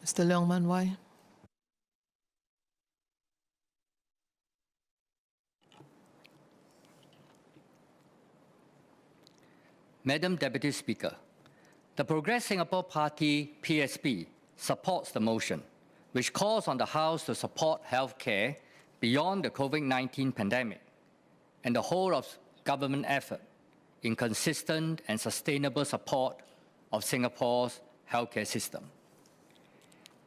Mr. Leong Mun Wai. Madam Deputy Speaker, the Progress Singapore Party, PSP, supports the motion, which calls on the House to support healthcare beyond the COVID-19 pandemic and the whole of government effort in consistent and sustainable support of Singapore's healthcare system.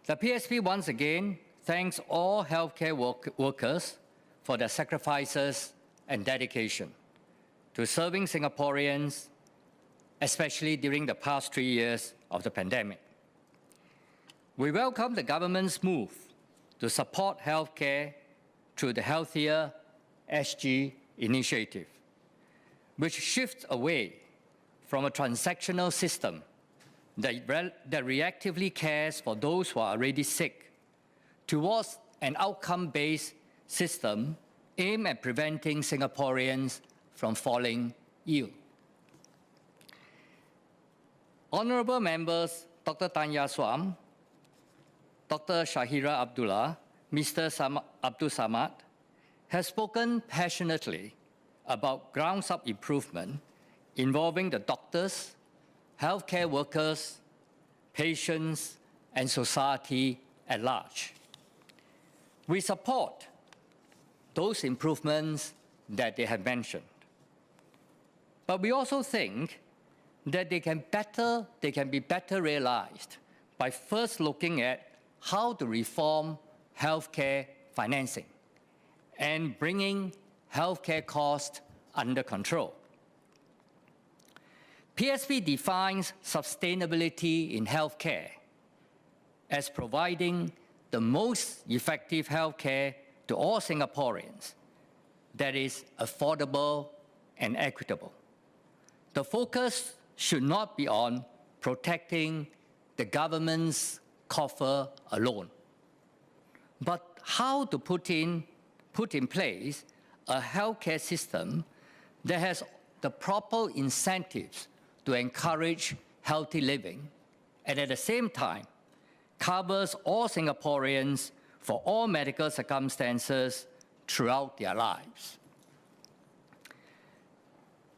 The PSP once again thanks all healthcare workers for their sacrifices and dedication to serving Singaporeans, especially during the past 3 years of the pandemic. We welcome the government's move to support healthcare through the Healthier SG initiative, which shifts away from a transactional system that reactively cares for those who are already sick towards an outcome-based system aimed at preventing Singaporeans from falling ill. Honourable members Dr. Tanya Swam, Dr. Shahira Abdullah, Mr. Abdul Samad have spoken passionately about grounds-up improvement involving the doctors, healthcare workers, patients, and society at large. We support those improvements that they have mentioned. But we also think that they can be better realized by first looking at how to reform healthcare financing and bringing healthcare costs under control. PSP defines sustainability in healthcare as providing the most effective healthcare to all Singaporeans that is affordable and equitable. The focus should not be on protecting the government's coffer alone, but how to put in place a healthcare system that has the proper incentives to encourage healthy living and at the same time covers all Singaporeans for all medical circumstances throughout their lives.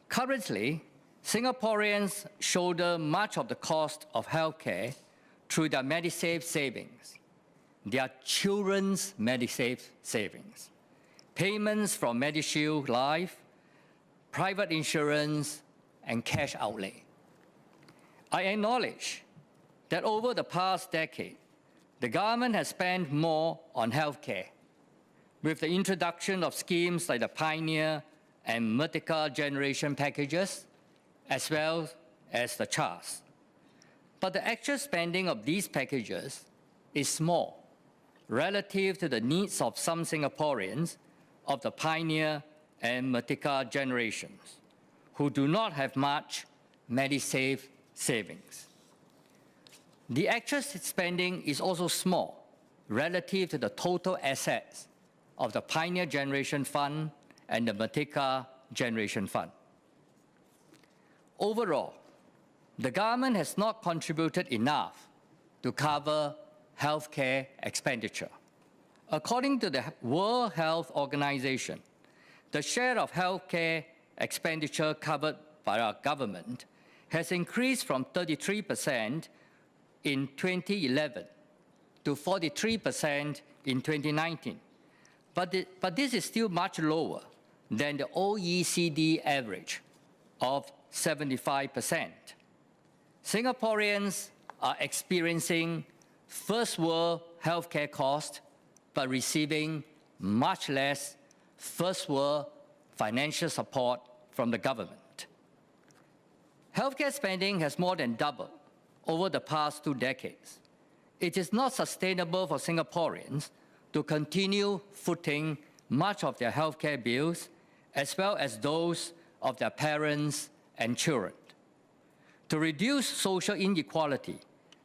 Currently, Singaporeans shoulder much of the cost of healthcare through their Medisave savings, their children's Medisave savings, payments from Medishield Life, private insurance, and cash outlay. I acknowledge that over the past decade, the government has spent more on healthcare, with the introduction of schemes like the Pioneer and Merdeka Generation packages, as well as the CHARS. But the actual spending of these packages is small relative to the needs of some Singaporeans of the Pioneer and Merdeka generations, who do not have much Medisave savings. The actual spending is also small relative to the total assets of the Pioneer Generation Fund and the Merdeka Generation Fund. Overall, the government has not contributed enough to cover healthcare expenditure. According to the World Health Organization, the share of healthcare expenditure covered by our government has increased from 33% in 2011 to 43% in 2019. But this is still much lower than the OECD average of 75%. Singaporeans are experiencing first-world healthcare costs, but receiving much less first-world financial support from the government. Healthcare spending has more than doubled over the past 2 decades. It is not sustainable for Singaporeans to continue footing much of their healthcare bills, as well as those of their parents and children. To reduce social inequality,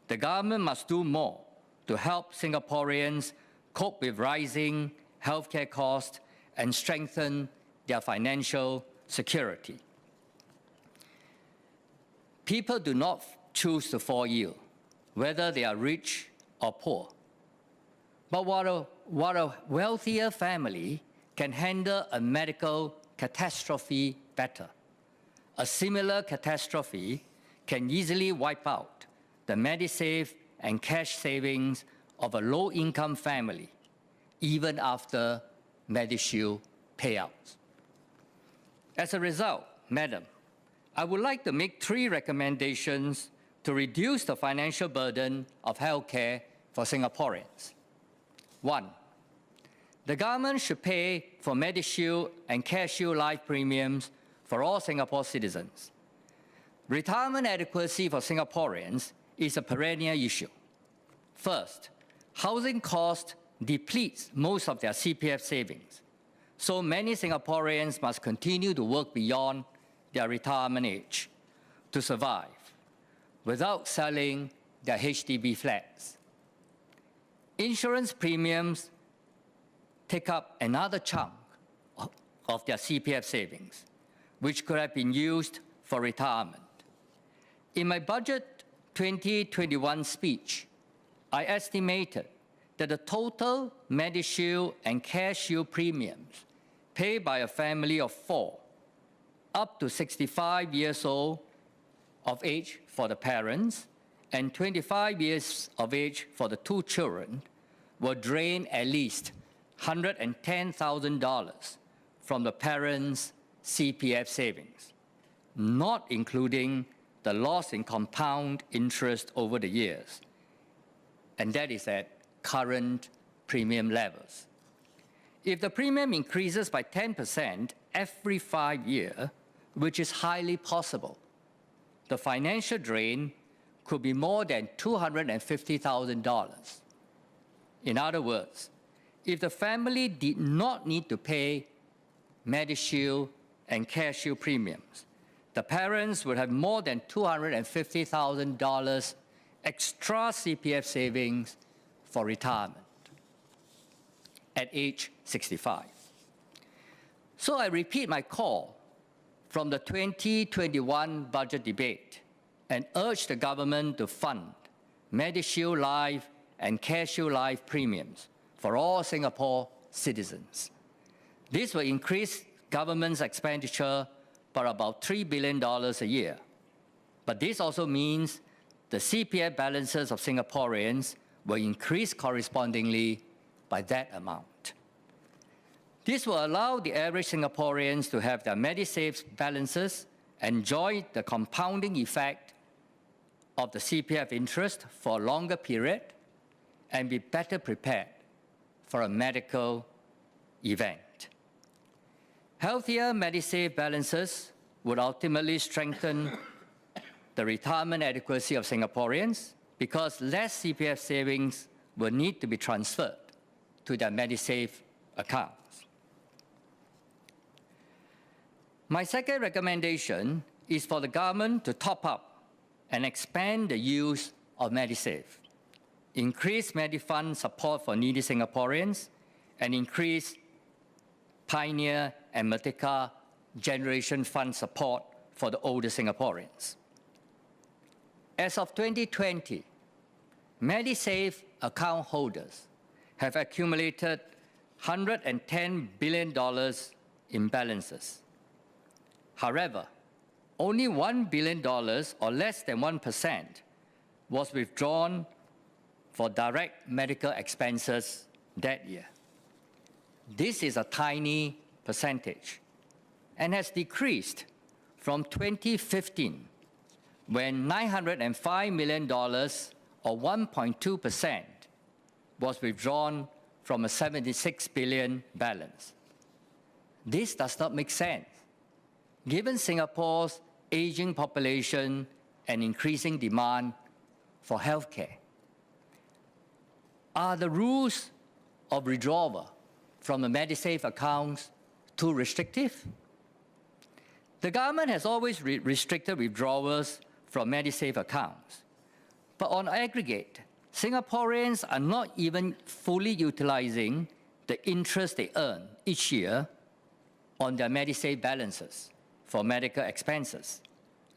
the government must do more to help Singaporeans cope with rising healthcare costs and strengthen their financial security. People do not choose to fall ill, whether they are rich or poor. But while a wealthier family can handle a medical catastrophe better, a similar catastrophe can easily wipe out the Medisave and cash savings of a low-income family, even after Medishield payouts. As a result, Madam, I would like to make 3 recommendations to reduce the financial burden of healthcare for Singaporeans. 1. The government should pay for Medishield and CareShield life premiums for all Singapore citizens. Retirement adequacy for Singaporeans is a perennial issue. First, housing cost depletes most of their CPF savings, so many Singaporeans must continue to work beyond their retirement age to survive without selling their HDB flats. Insurance premiums take up another chunk of their CPF savings, which could have been used for retirement. In my Budget 2021 speech, I estimated that the total Medishield and CareShield premiums paid by a family of 4 up to 65 years old of age for the parents and 25 years of age for the 2 children will drain at least $110,000 from the parents' CPF savings, not including the loss in compound interest over the years, and that is at current premium levels. If the premium increases by 10% every 5 years, which is highly possible, the financial drain could be more than $250,000. In other words, if the family did not need to pay Medishield and CareShield premiums, the parents would have more than $250,000 extra CPF savings for retirement at age 65. So I repeat my call from the 2021 budget debate and urge the government to fund Medishield Life and CareShield Life premiums for all Singapore citizens. This will increase government's expenditure by about $3 billion a year. But this also means the CPF balances of Singaporeans will increase correspondingly by that amount. This will allow the average Singaporeans to have their Medisave balances enjoy the compounding effect of the CPF interest for a longer period and be better prepared for a medical event. Healthier Medisave balances would ultimately strengthen the retirement adequacy of Singaporeans because less CPF savings will need to be transferred to their Medisave accounts. My second recommendation is for the government to top up and expand the use of Medisave, increase Medifund support for needy Singaporeans, and increase Pioneer and Merdeka Generation Fund support for the older Singaporeans. As of 2020, Medisave account holders have accumulated $110 billion in balances. However, only $1 billion, or less than 1%, was withdrawn for direct medical expenses that year. This is a tiny percentage and has decreased from 2015, when $905 million, or 1.2%, was withdrawn from a $76 billion balance. This does not make sense, given Singapore's aging population and increasing demand for healthcare. Are the rules of withdrawal from the Medisave accounts too restrictive? The government has always restricted withdrawals from Medisave accounts, but on aggregate, Singaporeans are not even fully utilizing the interest they earn each year on their Medisave balances for medical expenses,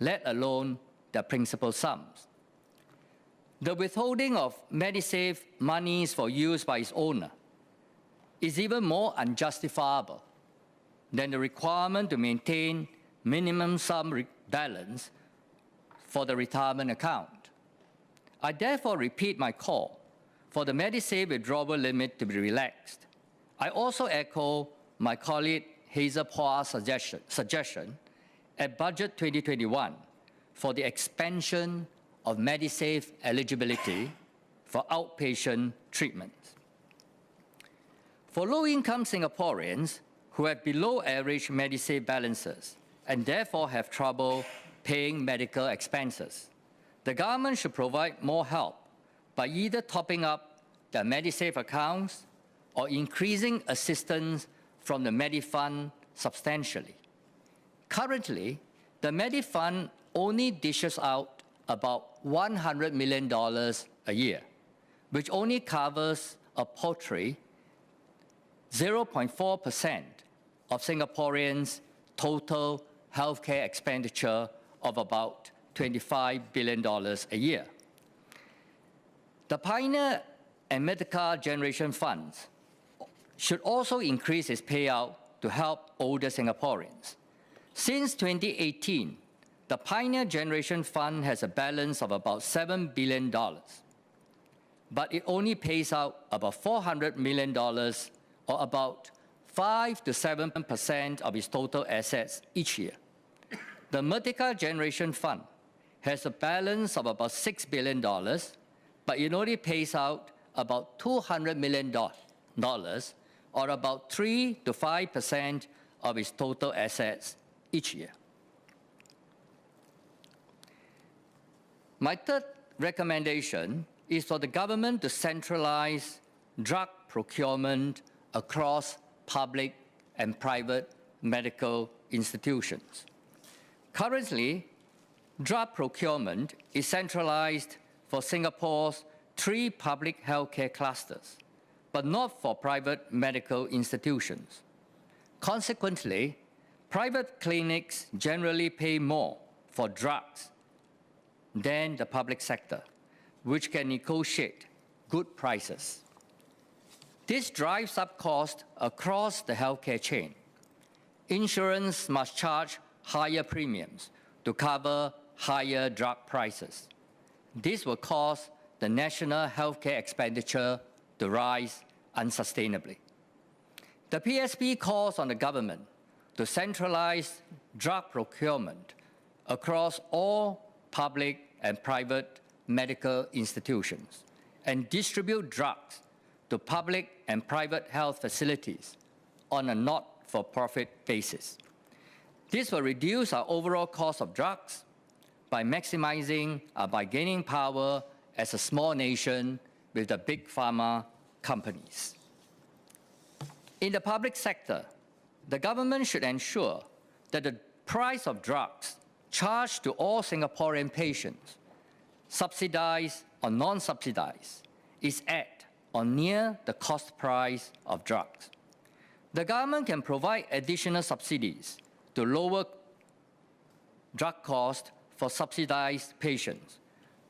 let alone their principal sums. The withholding of MediSave monies for use by its owner is even more unjustifiable than the requirement to maintain minimum sum balance for the retirement account. I therefore repeat my call for the MediSave withdrawal limit to be relaxed. I also echo my colleague Hazel Phua's suggestion at Budget 2021 for the expansion of MediSave eligibility for outpatient treatments. For low-income Singaporeans who have below-average MediSave balances and therefore have trouble paying medical expenses, the government should provide more help by either topping up their MediSave accounts or increasing assistance from the MediFund substantially. Currently, the MediFund only dishes out about $100 million a year, which only covers a paltry 0.4% of Singaporeans' total healthcare expenditure of about $25 billion a year. The Pioneer and Mid-Career Generation Funds should also increase its payout to help older Singaporeans. Since 2018, the Pioneer Generation Fund has a balance of about $7 billion, but it only pays out about $400 million, or about 5 to 7% of its total assets each year. The Mid-Career Generation Fund has a balance of about $6 billion, but it only pays out about $200 million, or about 3 to 5% of its total assets each year. My third recommendation is for the government to centralize drug procurement across public and private medical institutions. Currently, drug procurement is centralized for Singapore's 3 public healthcare clusters, but not for private medical institutions. Consequently, private clinics generally pay more for drugs than the public sector, which can negotiate good prices. This drives up costs across the healthcare chain. Insurance must charge higher premiums to cover higher drug prices. This will cause the national healthcare expenditure to rise unsustainably. The PSP calls on the government to centralize drug procurement across all public and private medical institutions and distribute drugs to public and private health facilities on a not-for-profit basis. This will reduce our overall cost of drugs by gaining power as a small nation with the big pharma companies. In the public sector, the government should ensure that the price of drugs charged to all Singaporean patients, subsidized or non-subsidized, is at or near the cost price of drugs. The government can provide additional subsidies to lower drug costs for subsidized patients,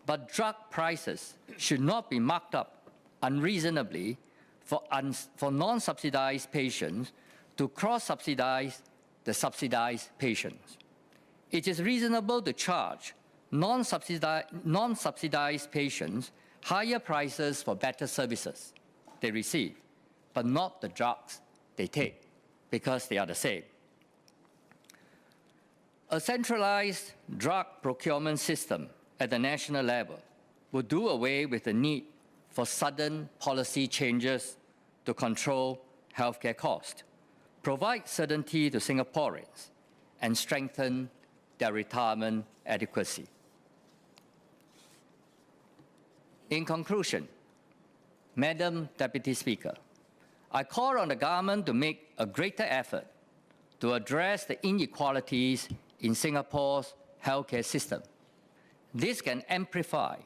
but drug prices should not be marked up unreasonably for non-subsidized patients to cross-subsidize the subsidized patients. It is reasonable to charge non-subsidized patients higher prices for better services they receive, but not the drugs they take, because they are the same. A centralized drug procurement system at the national level would do away with the need for sudden policy changes to control healthcare costs, provide certainty to Singaporeans, and strengthen their retirement adequacy. In conclusion, Madam Deputy Speaker, I call on the government to make a greater effort to address the inequalities in Singapore's healthcare system. This can amplify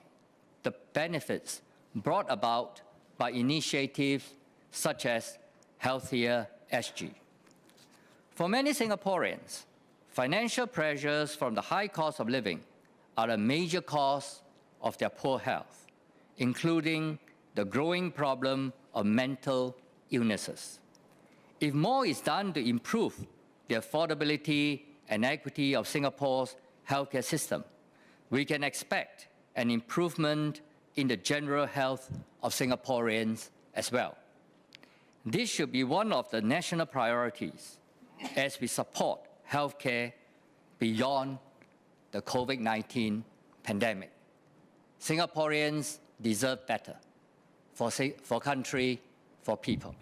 the benefits brought about by initiatives such as Healthier SG. For many Singaporeans, financial pressures from the high cost of living are a major cause of their poor health. including the growing problem of mental illnesses. If more is done to improve the affordability and equity of Singapore's healthcare system, we can expect an improvement in the general health of Singaporeans as well. This should be one of the national priorities as we support healthcare beyond the COVID-19 pandemic. Singaporeans deserve better for country, for people.